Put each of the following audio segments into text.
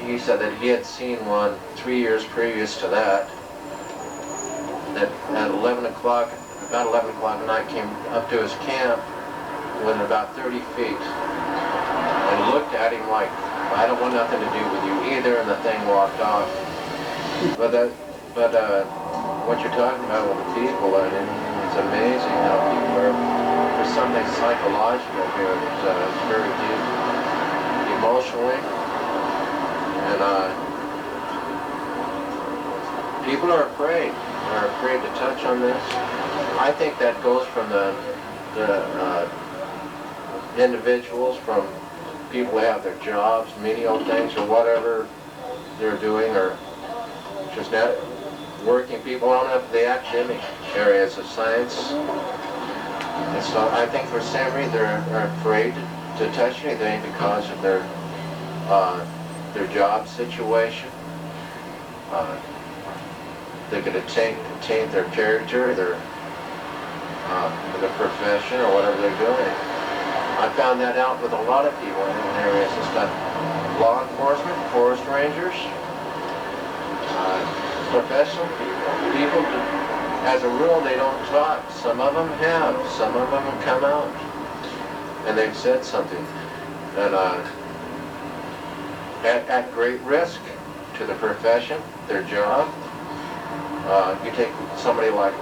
he said that he had seen one 3 years previous to that, that at 11 o'clock, about 11 o'clock at night, came up to his camp within about 30 feet and looked at him like, I don't want nothing to do with you either, and the thing walked off. But what you're talking about with the people, and it's amazing how people are, there's something psychological here that's very deep emotionally, and people are afraid. They're afraid to touch on this. I think that goes from the individuals, from people who have their jobs, menial things, or whatever they're doing, or just not working people on up the academic areas of science. And so I think for some reason they're afraid to touch anything because of their job situation. They're going to taint their character, their profession, or whatever they're doing. I found that out with a lot of people in areas. It's got law enforcement, forest rangers, professional people. As a rule, they don't talk. Some of them have. Some of them have come out and they've said something. And at great risk to the profession, their job. You take somebody like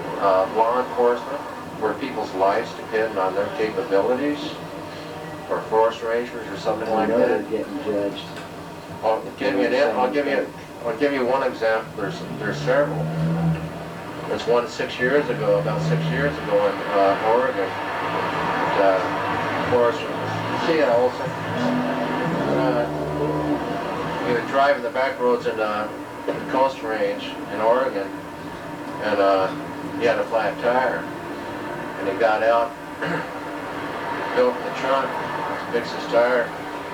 law enforcement, where people's lives depend on their capabilities, or forest rangers, or something like that. They're getting judged. I'll give you one example. There's several. There's one about 6 years ago in Oregon. Forest. See ya, Olson. He was driving the back roads in the Coast Range in Oregon, and he had a flat tire. And he got out, opened the trunk, fixed his tire,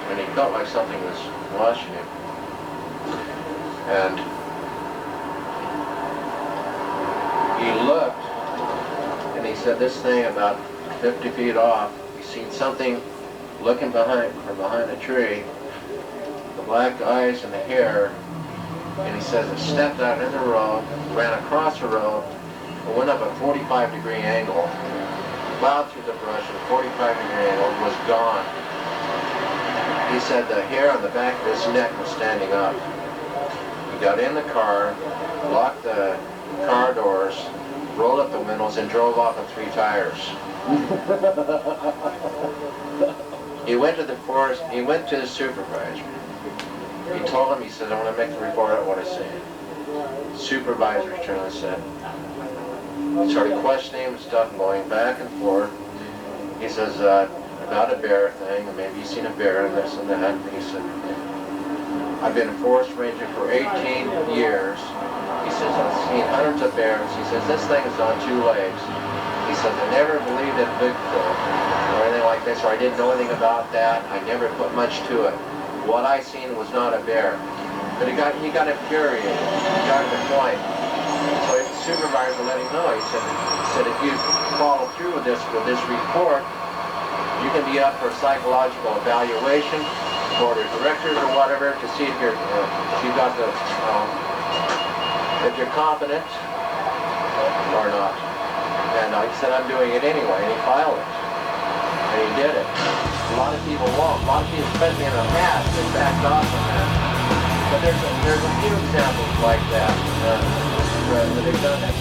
and he felt like something was watching him. And he looked, and he said this thing about 50 feet off, he seen something looking from behind a tree, the black eyes and the hair, and he says it stepped out in the road, ran across the road, and went up a 45-degree angle, plowed through the brush at a 45-degree angle, and was gone. He said the hair on the back of his neck was standing up. He got in the car, locked the car doors, rolled up the windows, and drove off on 3 tires. He went to the forest, he went to the supervisor. He told him, he said, I want to make the report out what I seen. Supervisor turned and said, he started questioning him and stuff, going back and forth. He says, about a bear thing, and maybe he's seen a bear and this and that. And he said, I've been a forest ranger for 18 years. He says, I've seen hundreds of bears. He says, this thing is on 2 legs. He says, I never believed in Bigfoot or anything like this, or I didn't know anything about that. I never put much to it. What I seen was not a bear. But he got infuriated. He got to the point. So the supervisor let him know. He said, if you follow through with this report, you can be up for psychological evaluation, board of directors or whatever, to see if you're if you're competent or not. And he said, I'm doing it anyway, and he filed it. And he did it. A lot of people won't. A lot of people, especially in the past, they backed off on that. But there's a few examples like that that they've done that.